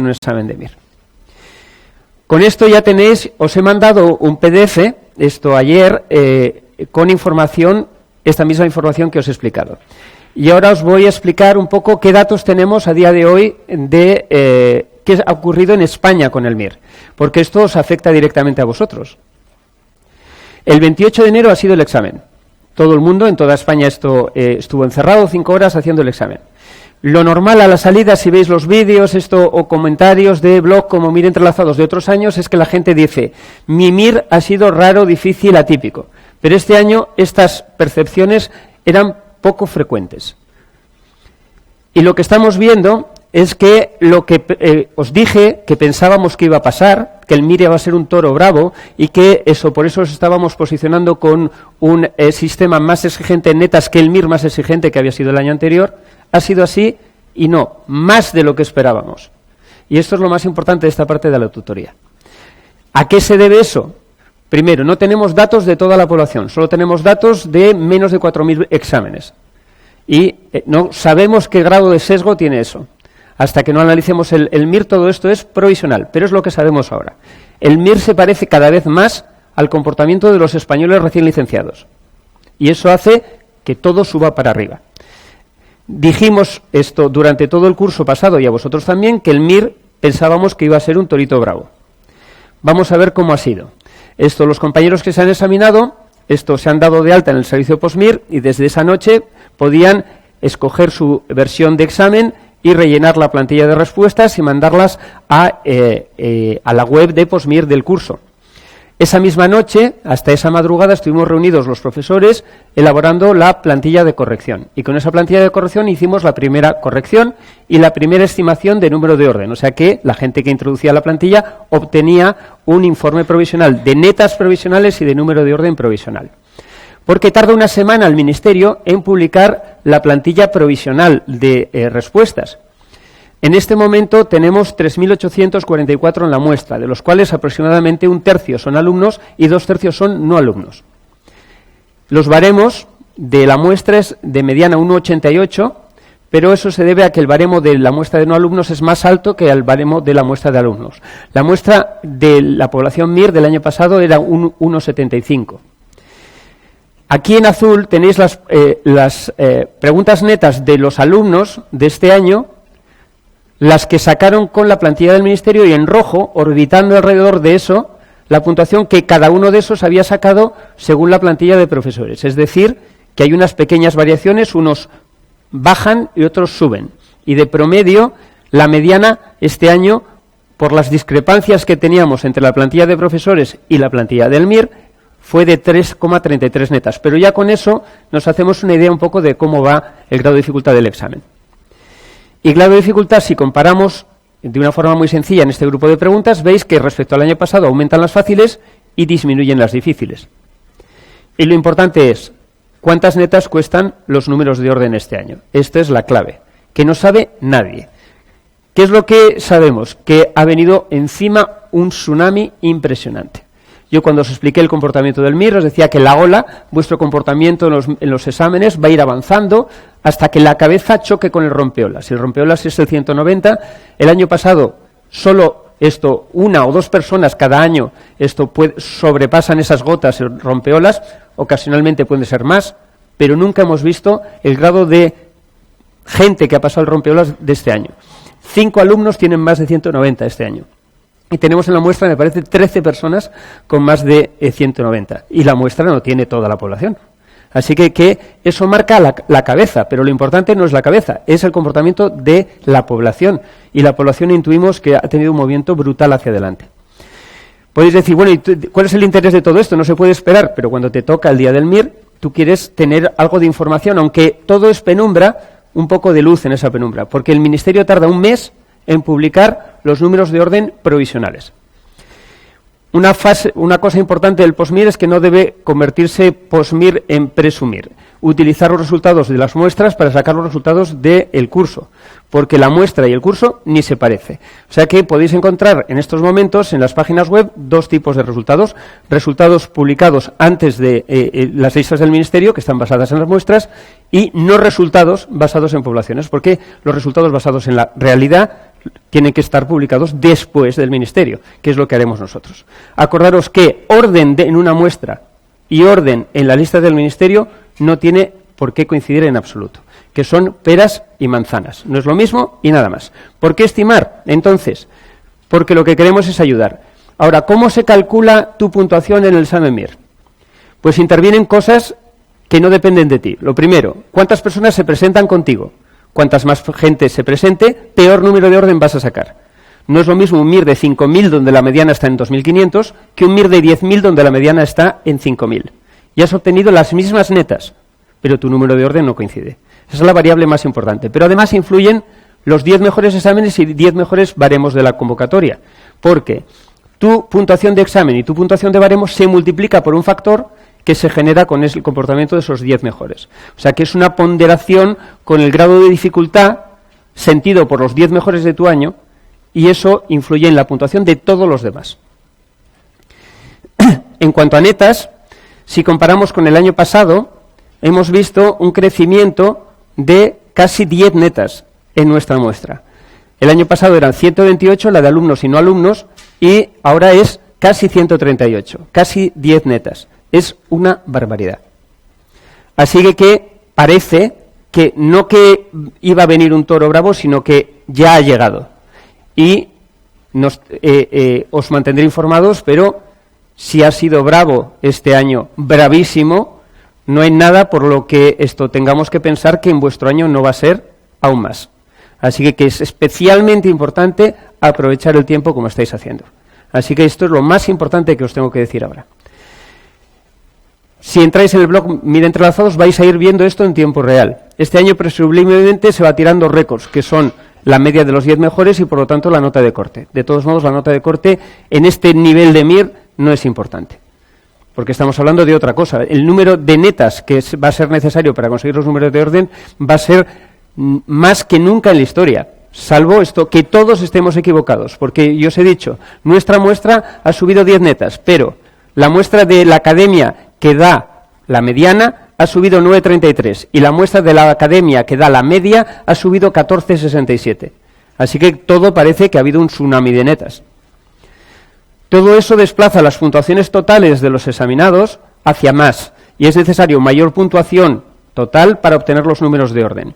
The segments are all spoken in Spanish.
un examen de MIR. Con esto ya tenéis, os he mandado un PDF, esto ayer, con información, esta misma información que os he explicado. Y ahora os voy a explicar un poco qué datos tenemos a día de hoy de qué ha ocurrido en España con el MIR, porque esto os afecta directamente a vosotros. El 28 de enero ha sido el examen. Todo el mundo, en toda España, estuvo encerrado 5 horas haciendo el examen. Lo normal a la salida, si veis los vídeos o comentarios de blog como MIR entrelazados de otros años, es que la gente dice, mi MIR ha sido raro, difícil, atípico. Pero este año estas percepciones eran poco frecuentes. Y lo que estamos viendo es que lo que os dije, que pensábamos que iba a pasar, que el MIR iba a ser un toro bravo y que por eso os estábamos posicionando con un sistema más exigente en netas que el MIR más exigente que había sido el año anterior, ha sido así y no, más de lo que esperábamos. Y esto es lo más importante de esta parte de la tutoría. ¿A qué se debe eso? Primero, no tenemos datos de toda la población, solo tenemos datos de menos de 4.000 exámenes. Y no sabemos qué grado de sesgo tiene eso. Hasta que no analicemos el MIR, todo esto es provisional, pero es lo que sabemos ahora. El MIR se parece cada vez más al comportamiento de los españoles recién licenciados. Y eso hace que todo suba para arriba. Dijimos esto durante todo el curso pasado y a vosotros también, que el MIR pensábamos que iba a ser un torito bravo. Vamos a ver cómo ha sido. Los compañeros que se han examinado, se han dado de alta en el servicio PostMIR y desde esa noche podían escoger su versión de examen y rellenar la plantilla de respuestas y mandarlas a la web de PostMIR del curso. Esa misma noche, hasta esa madrugada, estuvimos reunidos los profesores elaborando la plantilla de corrección. Y con esa plantilla de corrección hicimos la primera corrección y la primera estimación de número de orden. O sea que la gente que introducía la plantilla obtenía un informe provisional de netas provisionales y de número de orden provisional. Porque tarda una semana el Ministerio en publicar la plantilla provisional de respuestas. En este momento tenemos 3.844 en la muestra, de los cuales aproximadamente 1/3 son alumnos y 2/3 son no alumnos. Los baremos de la muestra es de mediana 1,88, pero eso se debe a que el baremo de la muestra de no alumnos es más alto que el baremo de la muestra de alumnos. La muestra de la población MIR del año pasado era 1,75. Aquí en azul tenéis las preguntas netas de los alumnos de este año, las que sacaron con la plantilla del Ministerio, y en rojo, orbitando alrededor de eso, la puntuación que cada uno de esos había sacado según la plantilla de profesores. Es decir, que hay unas pequeñas variaciones, unos bajan y otros suben. Y de promedio, la mediana este año, por las discrepancias que teníamos entre la plantilla de profesores y la plantilla del MIR, fue de 3,33 netas. Pero ya con eso nos hacemos una idea un poco de cómo va el grado de dificultad del examen. Y grado de dificultad, si comparamos de una forma muy sencilla en este grupo de preguntas, veis que respecto al año pasado aumentan las fáciles y disminuyen las difíciles. Y lo importante es, ¿cuántas netas cuestan los números de orden este año? Esta es la clave, que no sabe nadie. ¿Qué es lo que sabemos? Que ha venido encima un tsunami impresionante. Yo cuando os expliqué el comportamiento del MIR os decía que la ola, vuestro comportamiento en los exámenes va a ir avanzando hasta que la cabeza choque con el rompeolas. Si el rompeolas es el 190, el año pasado solo una o dos personas cada año sobrepasan esas gotas, el rompeolas, ocasionalmente puede ser más, pero nunca hemos visto el grado de gente que ha pasado el rompeolas de este año. 5 alumnos tienen más de 190 este año. Y tenemos en la muestra, me parece, 13 personas con más de 190. Y la muestra no tiene toda la población. Así que eso marca la cabeza, pero lo importante no es la cabeza, es el comportamiento de la población. Y la población intuimos que ha tenido un movimiento brutal hacia adelante. Podéis decir, bueno, ¿y cuál es el interés de todo esto? No se puede esperar, pero cuando te toca el día del MIR, tú quieres tener algo de información, aunque todo es penumbra, un poco de luz en esa penumbra, porque el Ministerio tarda un mes en publicar los números de orden provisionales. Una cosa importante del PostMIR es que no debe convertirse PostMIR en presumir. Utilizar los resultados de las muestras para sacar los resultados del curso, porque la muestra y el curso ni se parece. O sea que podéis encontrar en estos momentos en las páginas web 2 tipos de resultados. Resultados publicados antes de las listas del Ministerio, que están basadas en las muestras, y no resultados basados en poblaciones, porque los resultados basados en la realidad tienen que estar publicados después del ministerio, que es lo que haremos nosotros. Acordaros que orden en una muestra y orden en la lista del ministerio no tiene por qué coincidir en absoluto, que son peras y manzanas. No es lo mismo y nada más. ¿Por qué estimar? Entonces, porque lo que queremos es ayudar. Ahora, ¿cómo se calcula tu puntuación en el examen MIR? Pues intervienen cosas que no dependen de ti. Lo primero, ¿cuántas personas se presentan contigo? Cuantas más gente se presente, peor número de orden vas a sacar. No es lo mismo un MIR de 5.000 donde la mediana está en 2.500 que un MIR de 10.000 donde la mediana está en 5.000. Y has obtenido las mismas netas, pero tu número de orden no coincide. Esa es la variable más importante. Pero además influyen los 10 mejores exámenes y 10 mejores baremos de la convocatoria, porque tu puntuación de examen y tu puntuación de baremos se multiplica por un factor que se genera con el comportamiento de esos 10 mejores. O sea que es una ponderación con el grado de dificultad sentido por los 10 mejores de tu año, y eso influye en la puntuación de todos los demás. En cuanto a netas, si comparamos con el año pasado, hemos visto un crecimiento de casi 10 netas en nuestra muestra. El año pasado eran 128, la de alumnos y no alumnos, y ahora es casi 138, casi 10 netas. Es una barbaridad. Así que parece que no que iba a venir un toro bravo, sino que ya ha llegado. Y os mantendré informados, pero si ha sido bravo este año, bravísimo, no hay nada por lo que esto tengamos que pensar que en vuestro año no va a ser aún más. Así que es especialmente importante aprovechar el tiempo como estáis haciendo. Así que esto es lo más importante que os tengo que decir ahora. Si entráis en el blog MIR Entrelazados vais a ir viendo esto en tiempo real. Este año presumiblemente se va tirando récords, que son la media de los 10 mejores y por lo tanto la nota de corte. De todos modos, la nota de corte en este nivel de MIR no es importante, porque estamos hablando de otra cosa. El número de netas que va a ser necesario para conseguir los números de orden va a ser más que nunca en la historia, salvo esto, que todos estemos equivocados, porque yo os he dicho, nuestra muestra ha subido 10 netas, pero la muestra de la academia que da la mediana ha subido 9,33 y la muestra de la academia que da la media ha subido 14,67. Así que todo parece que ha habido un tsunami de netas. Todo eso desplaza las puntuaciones totales de los examinados hacia más, y es necesario mayor puntuación total para obtener los números de orden.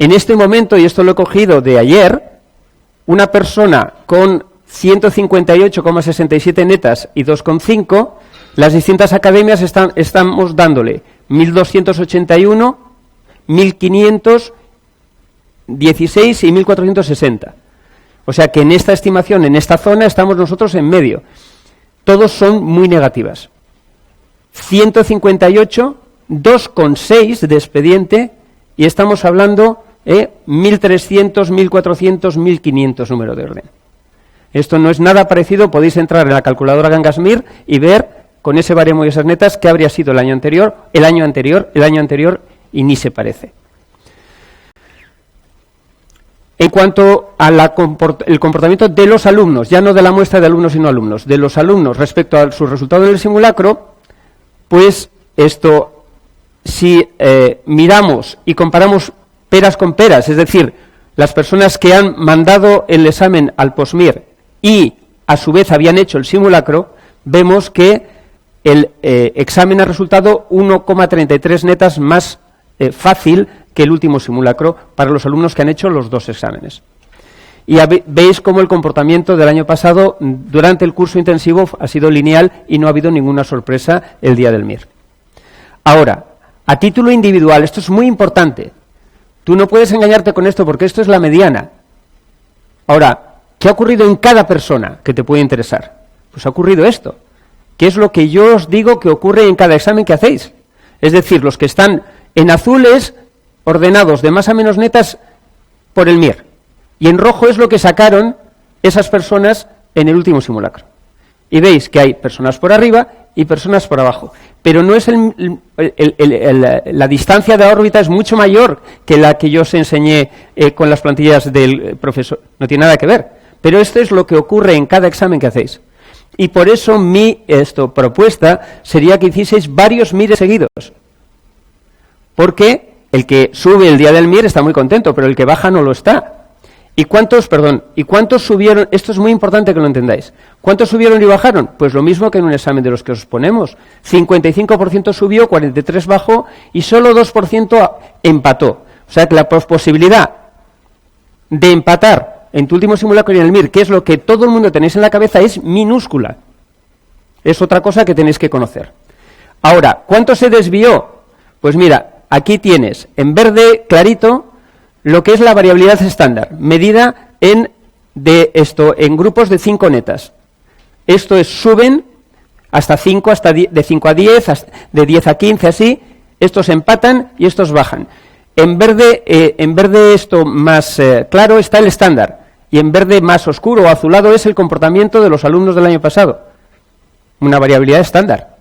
En este momento, y esto lo he cogido de ayer, una persona con 158,67 netas y 2,5, las distintas academias estamos dándole 1.281, 1.516 y 1.460. O sea que en esta estimación, en esta zona, estamos nosotros en medio. Todos son muy negativas. 158, 2,6 de expediente, y estamos hablando 1.300, 1.400, 1.500 número de orden. Esto no es nada parecido, podéis entrar en la calculadora Gangas MIR y ver con ese baremo y esas netas qué habría sido el año anterior, y ni se parece. En cuanto al comportamiento de los alumnos, ya no de la muestra de alumnos y no alumnos, de los alumnos respecto a su resultado en el simulacro, pues esto, si miramos y comparamos peras con peras, es decir, las personas que han mandado el examen al POSMIR y a su vez habían hecho el simulacro, vemos que el examen ha resultado 1,33 netas más fácil que el último simulacro para los alumnos que han hecho los dos exámenes. Y veis cómo el comportamiento del año pasado durante el curso intensivo ha sido lineal y no ha habido ninguna sorpresa el día del MIR. Ahora, a título individual, esto es muy importante. Tú no puedes engañarte con esto porque esto es la mediana. Ahora, ¿qué ha ocurrido en cada persona que te puede interesar? Pues ha ocurrido esto. ¿Qué es lo que yo os digo que ocurre en cada examen que hacéis? Es decir, los que están en azules, ordenados de más a menos netas por el MIR. Y en rojo es lo que sacaron esas personas en el último simulacro. Y veis que hay personas por arriba y personas por abajo. Pero no es la distancia de órbita es mucho mayor que la que yo os enseñé con las plantillas del profesor. No tiene nada que ver. Pero esto es lo que ocurre en cada examen que hacéis. Y por eso mi propuesta sería que hicieseis varios MIRes seguidos. Porque el que sube el día del MIR está muy contento, pero el que baja no lo está. ¿Y cuántos subieron? Esto es muy importante que lo entendáis. ¿Cuántos subieron y bajaron? Pues lo mismo que en un examen de los que os ponemos. 55% subió, 43% bajó y solo 2% empató. O sea que la posibilidad de empatar en tu último simulacro y en el MIR, que es lo que todo el mundo tenéis en la cabeza, es minúscula. Es otra cosa que tenéis que conocer. Ahora, ¿cuánto se desvió? Pues mira, aquí tienes en verde clarito lo que es la variabilidad estándar, medida en grupos de 5 netas. Esto es, suben hasta 5, de 5 a 10, de 10 a 15, así. Estos empatan y estos bajan. En verde esto más claro está el estándar, y en verde más oscuro o azulado es el comportamiento de los alumnos del año pasado. Una variabilidad estándar.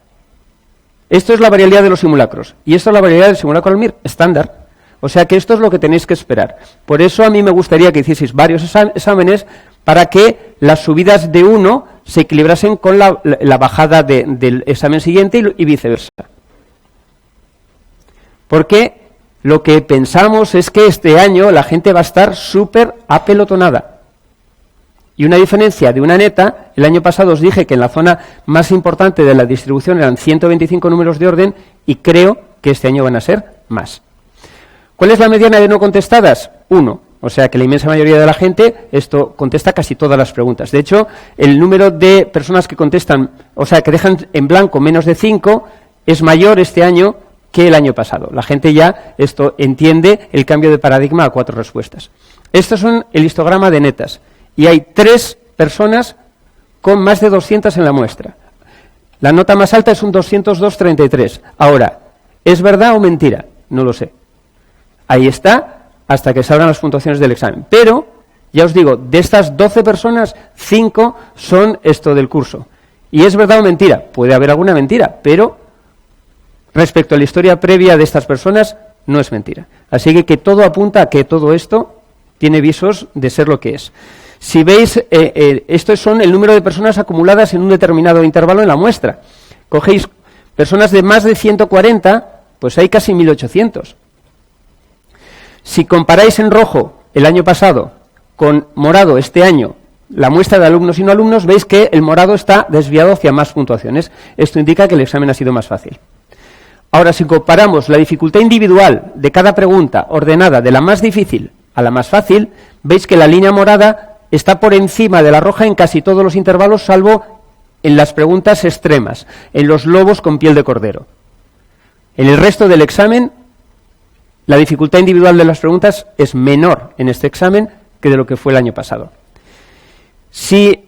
Esto es la variabilidad de los simulacros, y esto es la variabilidad del simulacro al MIR, estándar. O sea que esto es lo que tenéis que esperar. Por eso a mí me gustaría que hicieseis varios exámenes para que las subidas de uno se equilibrasen con la bajada del examen siguiente y viceversa. Porque lo que pensamos es que este año la gente va a estar súper apelotonada. Y una diferencia de una neta, el año pasado os dije que en la zona más importante de la distribución eran 125 números de orden y creo que este año van a ser más. ¿Cuál es la mediana de no contestadas? 1. O sea que la inmensa mayoría de la gente esto contesta casi todas las preguntas. De hecho, el número de personas que contestan, o sea, que dejan en blanco menos de 5, es mayor este año que el año pasado. La gente ya entiende el cambio de paradigma a 4 respuestas. Estos son el histograma de netas. Y hay 3 personas con más de 200 en la muestra. La nota más alta es un 202,33. Ahora, ¿es verdad o mentira? No lo sé. Ahí está, hasta que salgan las puntuaciones del examen. Pero, ya os digo, de estas 12 personas, 5 son del curso. ¿Y es verdad o mentira? Puede haber alguna mentira, pero respecto a la historia previa de estas personas, no es mentira. Así que todo apunta a que todo esto tiene visos de ser lo que es. Si veis, estos son el número de personas acumuladas en un determinado intervalo en la muestra. Cogéis personas de más de 140, pues hay casi 1.800. Si comparáis en rojo el año pasado con morado este año, la muestra de alumnos y no alumnos, veis que el morado está desviado hacia más puntuaciones. Esto indica que el examen ha sido más fácil. Ahora, si comparamos la dificultad individual de cada pregunta ordenada de la más difícil a la más fácil, veis que la línea morada está por encima de la roja en casi todos los intervalos, salvo en las preguntas extremas, en los lobos con piel de cordero. En el resto del examen, la dificultad individual de las preguntas es menor en este examen que de lo que fue el año pasado. Si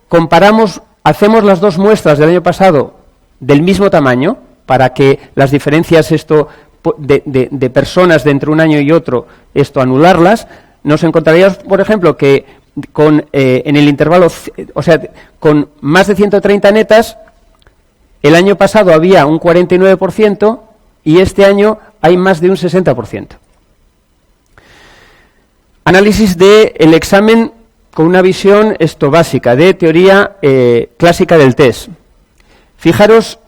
comparamos, hacemos las 2 muestras del año pasado del mismo tamaño, para que las diferencias de personas de entre un año y otro, anularlas, nos encontraríamos, por ejemplo, que en el intervalo, o sea, con más de 130 netas, el año pasado había un 49% y este año hay más de un 60%. Análisis del examen con una visión básica, de teoría clásica del test. Fijaros,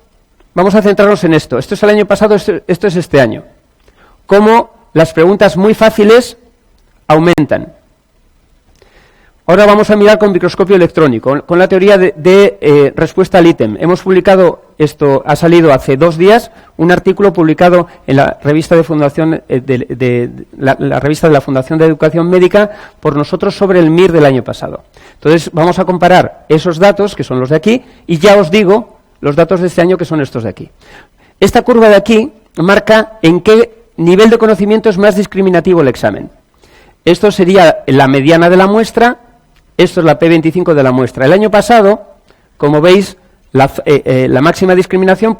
vamos a centrarnos en esto. Esto es el año pasado, esto es este año. Cómo las preguntas muy fáciles aumentan. Ahora vamos a mirar con microscopio electrónico, con la teoría de respuesta al ítem. Hemos publicado, ha salido hace 2 días, un artículo publicado en la revista de Fundación la revista de la Fundación de Educación Médica por nosotros sobre el MIR del año pasado. Entonces vamos a comparar esos datos, que son los de aquí, y ya os digo los datos de este año, que son estos de aquí. Esta curva de aquí marca en qué nivel de conocimiento es más discriminativo el examen. Esto sería la mediana de la muestra, esto es la P25 de la muestra. El año pasado, como veis, la máxima discriminación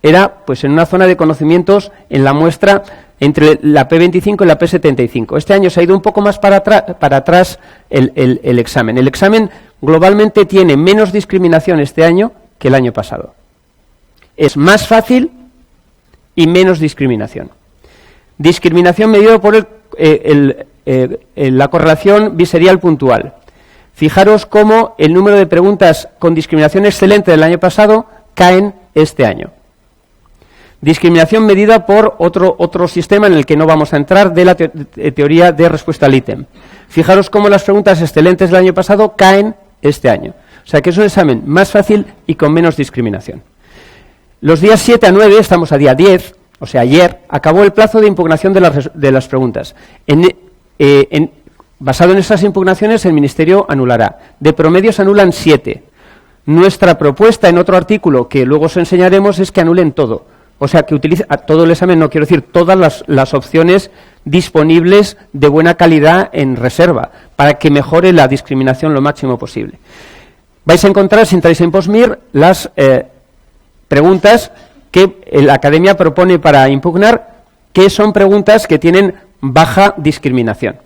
era pues en una zona de conocimientos en la muestra entre la P25 y la P75. Este año se ha ido un poco más para atrás el examen. El examen globalmente tiene menos discriminación este año que el año pasado. Es más fácil y menos discriminación. Discriminación medida por la correlación biserial puntual. Fijaros cómo el número de preguntas con discriminación excelente del año pasado caen este año. Discriminación medida por otro sistema en el que no vamos a entrar, de la teoría de respuesta al ítem. Fijaros cómo las preguntas excelentes del año pasado caen este año. O sea que es un examen más fácil y con menos discriminación. Los días 7 a 9, estamos a día 10, o sea, ayer, acabó el plazo de impugnación de las preguntas. Basado en esas impugnaciones, el Ministerio anulará. De promedio se anulan 7. Nuestra propuesta en otro artículo, que luego os enseñaremos, es que anulen todo. O sea, que utilice todo el examen, no quiero decir todas las opciones disponibles de buena calidad en reserva, para que mejore la discriminación lo máximo posible. Vais a encontrar, si entráis en Postmir, las preguntas que la Academia propone para impugnar, que son preguntas que tienen baja discriminación.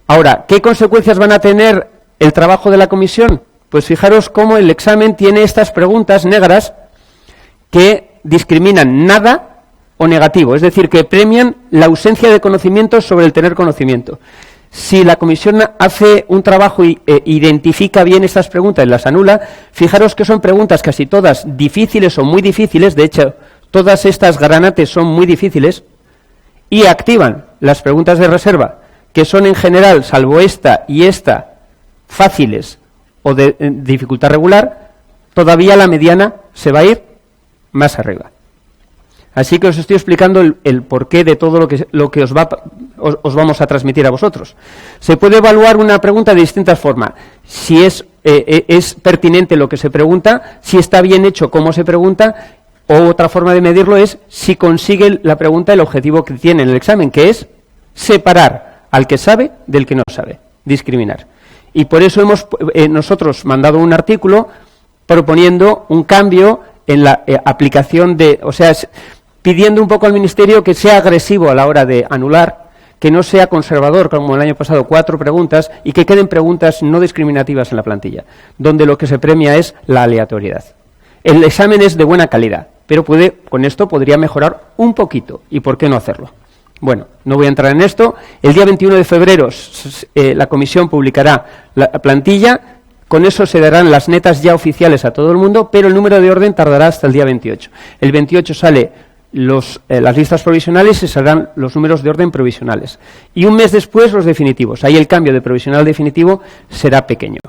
Ahora, ¿qué consecuencias van a tener el trabajo de la comisión? Pues fijaros cómo el examen tiene estas preguntas negras que discriminan nada o negativo, es decir, que premian la ausencia de conocimiento sobre el tener conocimiento. Si la comisión hace un trabajo e identifica bien estas preguntas y las anula, fijaros que son preguntas casi todas difíciles o muy difíciles, de hecho, todas estas granates son muy difíciles, y activan las preguntas de reserva, que son en general, salvo esta y esta, fáciles o de dificultad regular, todavía la mediana se va a ir más arriba. Así que os estoy explicando el porqué de todo lo que os vamos a transmitir a vosotros. Se puede evaluar una pregunta de distintas formas. Si es pertinente lo que se pregunta, si está bien hecho cómo se pregunta, o otra forma de medirlo es si consigue la pregunta el objetivo que tiene en el examen, que es separar al que sabe del que no sabe, discriminar. Y por eso hemos nosotros mandado un artículo proponiendo un cambio en la aplicación pidiendo un poco al Ministerio que sea agresivo a la hora de anular, que no sea conservador, como el año pasado, 4 preguntas, y que queden preguntas no discriminativas en la plantilla, donde lo que se premia es la aleatoriedad. El examen es de buena calidad, pero con esto podría mejorar un poquito, y ¿por qué no hacerlo? Bueno, no voy a entrar en esto. El día 21 de febrero la comisión publicará la plantilla. Con eso se darán las netas ya oficiales a todo el mundo, pero el número de orden tardará hasta el día 28. El 28 sale las listas provisionales y saldrán los números de orden provisionales. Y un mes después los definitivos. Ahí el cambio de provisional a definitivo será pequeño.